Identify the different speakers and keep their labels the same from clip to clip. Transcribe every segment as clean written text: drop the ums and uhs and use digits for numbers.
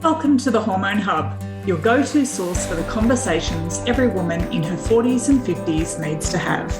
Speaker 1: Welcome to the Hormone Hub, your go-to source for the conversations every woman in her 40s and 50s needs to have.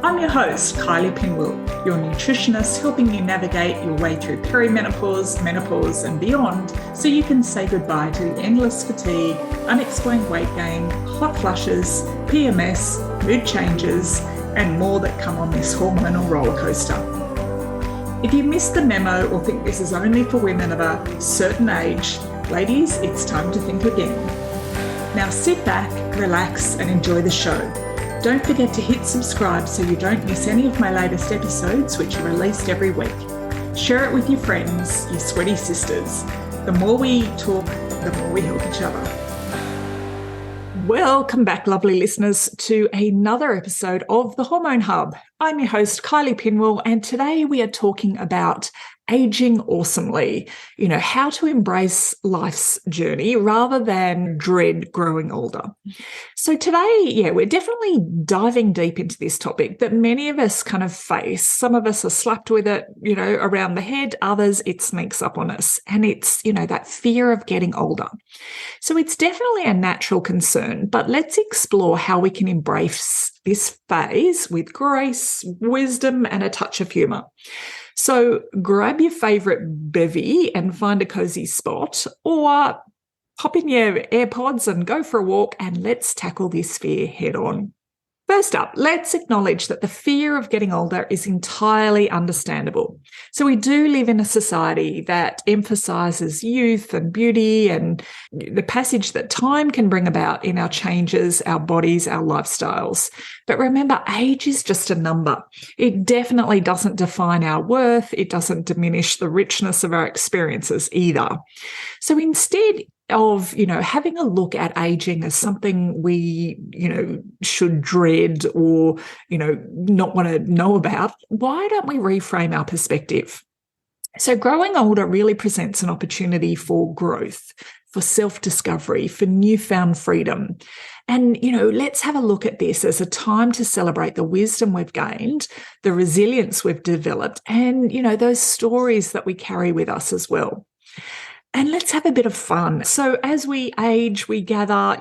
Speaker 1: I'm your host, Kylie Pinwell, your nutritionist helping you navigate your way through perimenopause, menopause and beyond so you can say goodbye to the endless fatigue, unexplained weight gain, hot flushes, PMS, mood changes and more that come on this hormonal roller coaster. If you missed the memo or think this is only for women of a certain age, ladies, it's time to think again. Now sit back, relax and enjoy the show. Don't forget to hit subscribe so you don't miss any of my latest episodes, which are released every week. Share it with your friends, your sweaty sisters. The more we talk, the more we help each other. Welcome back, lovely listeners, to another episode of the Hormone Hub. I'm your host, Kylie Pinwell, and today we are talking about aging awesomely, how to embrace life's journey rather than dread growing older. So today, we're definitely diving deep into this topic that many of us kind of face. Some of us are slapped with it, around the head. Others, it sneaks up on us. And it's, that fear of getting older. So it's definitely a natural concern, but let's explore how we can embrace this phase with grace, wisdom, and a touch of humour. So grab your favourite bevy and find a cosy spot, or pop in your AirPods and go for a walk, and let's tackle this fear head on. First up, let's acknowledge that the fear of getting older is entirely understandable. So we do live in a society that emphasises youth and beauty and the passage that time can bring about in our changes, our bodies, our lifestyles. But remember, age is just a number. It definitely doesn't define our worth. It doesn't diminish the richness of our experiences either. So instead of, having a look at aging as something we, should dread or, not want to know about, why don't we reframe our perspective? So growing older really presents an opportunity for growth, for self-discovery, for newfound freedom. And, let's have a look at this as a time to celebrate the wisdom we've gained, the resilience we've developed, and, those stories that we carry with us as well. And let's have a bit of fun. So as we age, we gather,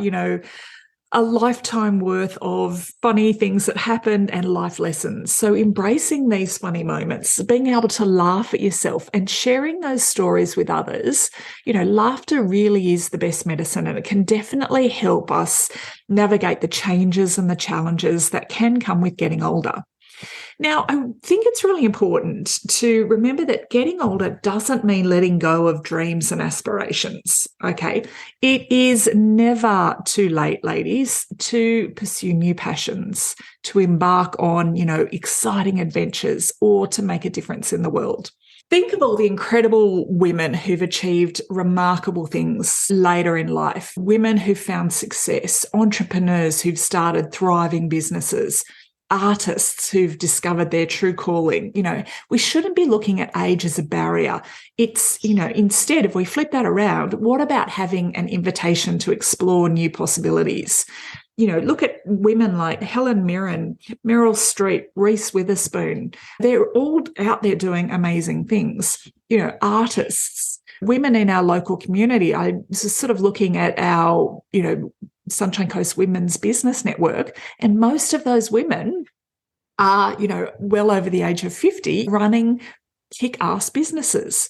Speaker 1: a lifetime worth of funny things that happened and life lessons. So embracing these funny moments, being able to laugh at yourself and sharing those stories with others, laughter really is the best medicine, and it can definitely help us navigate the changes and the challenges that can come with getting older. Now, I think it's really important to remember that getting older doesn't mean letting go of dreams and aspirations, okay? It is never too late, ladies, to pursue new passions, to embark on, exciting adventures, or to make a difference in the world. Think of all the incredible women who've achieved remarkable things later in life, women who've found success, entrepreneurs who've started thriving businesses, artists who've discovered their true calling. We shouldn't be looking at age as a barrier. It's, instead, if we flip that around, what about having an invitation to explore new possibilities? Look at women like Helen Mirren, Meryl Streep, Reese Witherspoon. They're all out there doing amazing things. Artists, women in our local community. I was sort of looking at our, Sunshine Coast Women's Business Network, and most of those women are, well over the age of 50, running kick-ass businesses.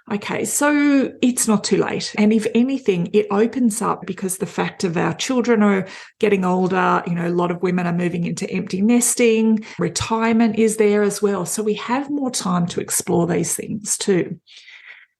Speaker 1: Okay, so it's not too late. And if anything, it opens up, because the fact of our children are getting older, a lot of women are moving into empty nesting, retirement is there as well. So we have more time to explore these things too.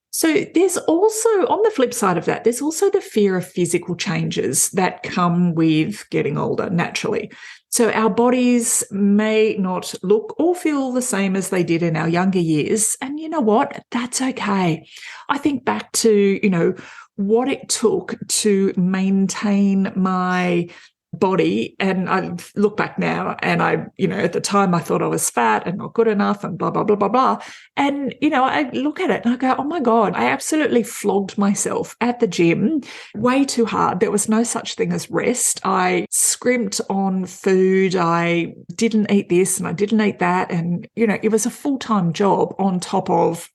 Speaker 1: So there's also, on the flip side of that, there's also the fear of physical changes that come with getting older naturally. So our bodies may not look or feel the same as they did in our younger years. And you know what? That's okay. I think back to, what it took to maintain my body, and I look back now and at the time I thought I was fat and not good enough and blah, blah, blah, blah, blah. And, I look at it and I go, oh my God, I absolutely flogged myself at the gym way too hard. There was no such thing as rest. I scrimped on food. I didn't eat this and I didn't eat that. And, it was a full-time job on top of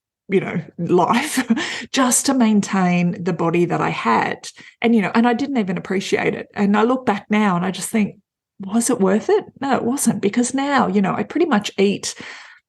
Speaker 1: life just to maintain the body that I had. And, and I didn't even appreciate it. And I look back now and I just think, was it worth it? No, it wasn't, because now, I pretty much eat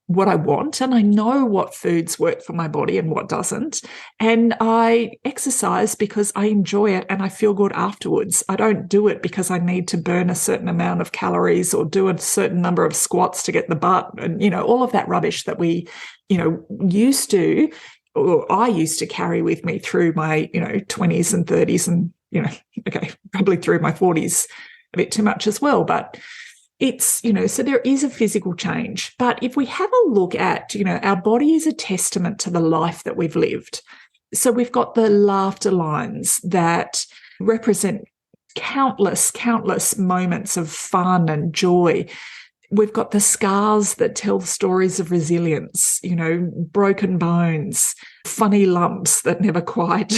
Speaker 1: what I want and I know what foods work for my body and what doesn't. And I exercise because I enjoy it and I feel good afterwards. I don't do it because I need to burn a certain amount of calories or do a certain number of squats to get the butt and, all of that rubbish that we, used to, or I used to carry with me through my, 20s and 30s and, probably through my 40s a bit too much as well. But it's, so there is a physical change. But if we have a look at, our body is a testament to the life that we've lived. So we've got the laughter lines that represent countless moments of fun and joy. We've got the scars that tell stories of resilience, broken bones, funny lumps that never quite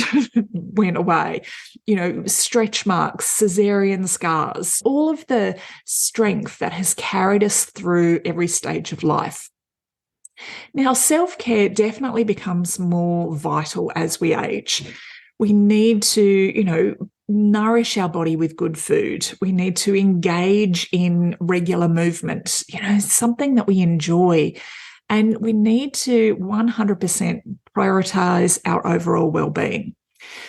Speaker 1: went away, stretch marks, cesarean scars, all of the strength that has carried us through every stage of life. Now, self-care definitely becomes more vital as we age. We need to, nourish our body with good food. We need to engage in regular movement, something that we enjoy. And we need to 100% prioritize our overall well-being.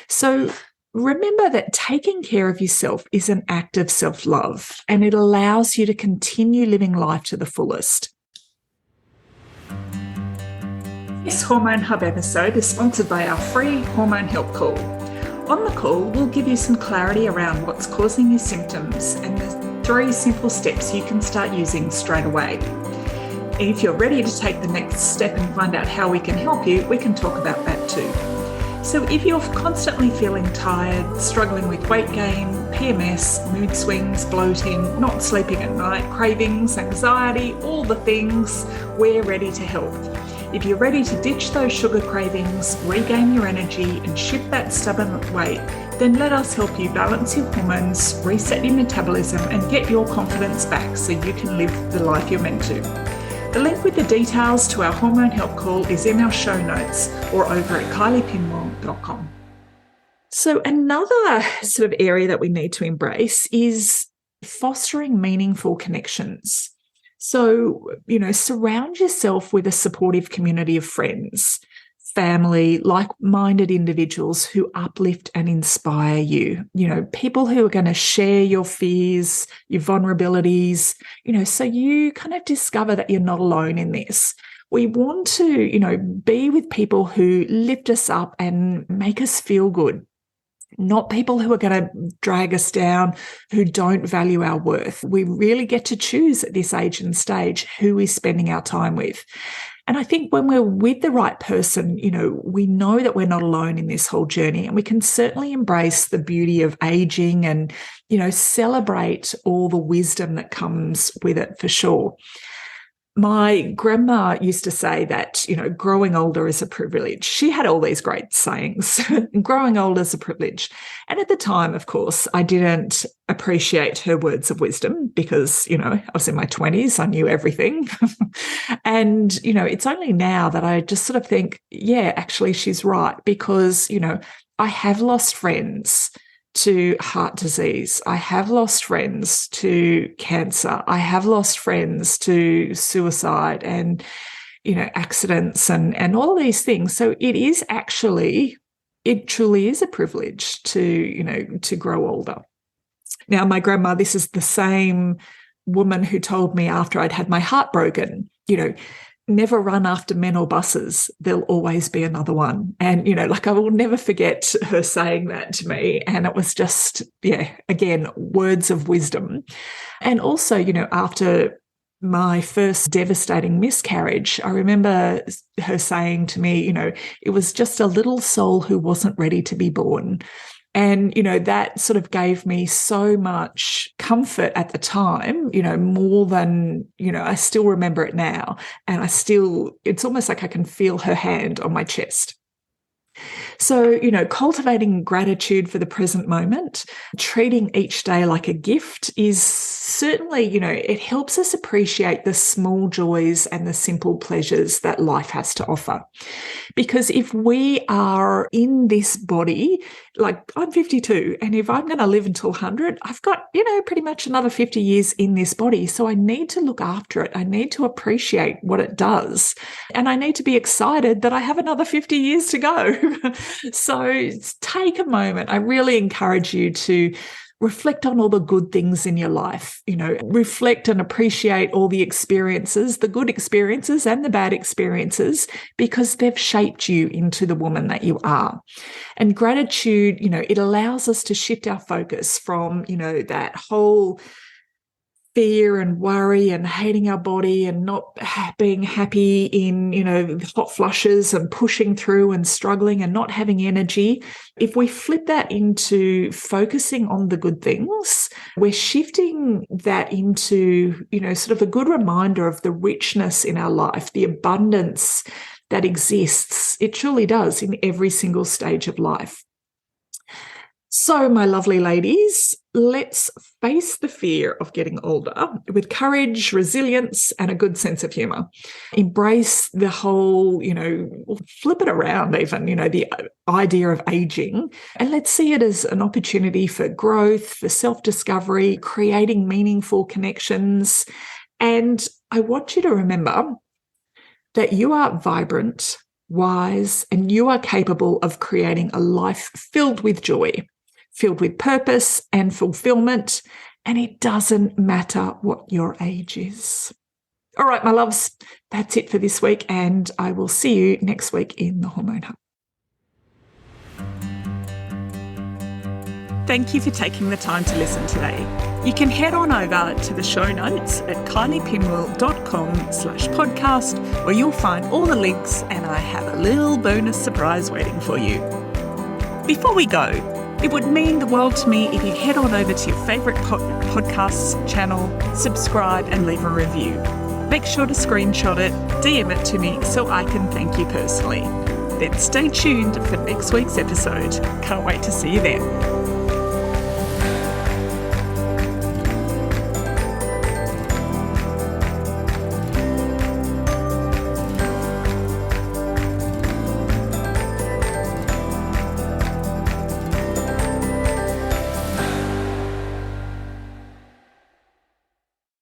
Speaker 1: So remember that taking care of yourself is an act of self-love, and it allows you to continue living life to the fullest. This Hormone Hub episode is sponsored by our free Hormone Help Call. On the call, we'll give you some clarity around what's causing your symptoms and the 3 simple steps you can start using straight away. And if you're ready to take the next step and find out how we can help you, we can talk about that too. So if you're constantly feeling tired, struggling with weight gain, PMS, mood swings, bloating, not sleeping at night, cravings, anxiety, all the things, we're ready to help. If you're ready to ditch those sugar cravings, regain your energy and shift that stubborn weight, then let us help you balance your hormones, reset your metabolism and get your confidence back so you can live the life you're meant to. The link with the details to our Hormone Help Call is in our show notes or over at kyliepinwell.com. So another sort of area that we need to embrace is fostering meaningful connections. So, surround yourself with a supportive community of friends, family, like-minded individuals who uplift and inspire you, people who are going to share your fears, your vulnerabilities, so you kind of discover that you're not alone in this. We want to, be with people who lift us up and make us feel good. Not people who are going to drag us down, who don't value our worth. We really get to choose at this age and stage who we're spending our time with. And I think when we're with the right person, we know that we're not alone in this whole journey, and we can certainly embrace the beauty of aging and, celebrate all the wisdom that comes with it for sure. My grandma used to say that, growing older is a privilege. She had all these great sayings. Growing old is a privilege. And at the time, of course, I didn't appreciate her words of wisdom because, I was in my 20s. I knew everything. And, it's only now that I just sort of think, yeah, actually, she's right. Because, I have lost friends to heart disease. I have lost friends to cancer. I have lost friends to suicide and, accidents and all of these things. So it truly is a privilege to grow older. Now, my grandma, this is the same woman who told me after I'd had my heart broken, never run after men or buses. There'll always be another one. And, I will never forget her saying that to me. And it was just, again, words of wisdom. And also, after my first devastating miscarriage, I remember her saying to me, it was just a little soul who wasn't ready to be born. And, that sort of gave me so much comfort at the time, more than, I still remember it now. And it's almost like I can feel her hand on my chest. So, cultivating gratitude for the present moment, treating each day like a gift is certainly, it helps us appreciate the small joys and the simple pleasures that life has to offer. Because if we are in this body, like I'm 52, and if I'm going to live until 100, I've got, pretty much another 50 years in this body. So I need to look after it. I need to appreciate what it does. And I need to be excited that I have another 50 years to go. So take a moment. I really encourage you to reflect on all the good things in your life, reflect and appreciate all the experiences, the good experiences and the bad experiences, because they've shaped you into the woman that you are. And gratitude, it allows us to shift our focus from, that whole fear and worry and hating our body and not being happy in, hot flushes and pushing through and struggling and not having energy. If we flip that into focusing on the good things, we're shifting that into, sort of a good reminder of the richness in our life, the abundance that exists. It truly does in every single stage of life. So, my lovely ladies, let's face the fear of getting older with courage, resilience, and a good sense of humour. Embrace the whole, flip it around even, the idea of aging, and let's see it as an opportunity for growth, for self-discovery, creating meaningful connections. And I want you to remember that you are vibrant, wise, and you are capable of creating a life filled with joy, filled with purpose and fulfillment, and it doesn't matter what your age is. All right, my loves, that's it for this week, and I will see you next week in the Hormone Hub. Thank you for taking the time to listen today. You can head on over to the show notes at kyliepinwell.com/podcast, where you'll find all the links, and I have a little bonus surprise waiting for you. Before we go, it would mean the world to me if you head on over to your favourite podcast channel, subscribe and leave a review. Make sure to screenshot it, DM it to me so I can thank you personally. Then stay tuned for next week's episode. Can't wait to see you then.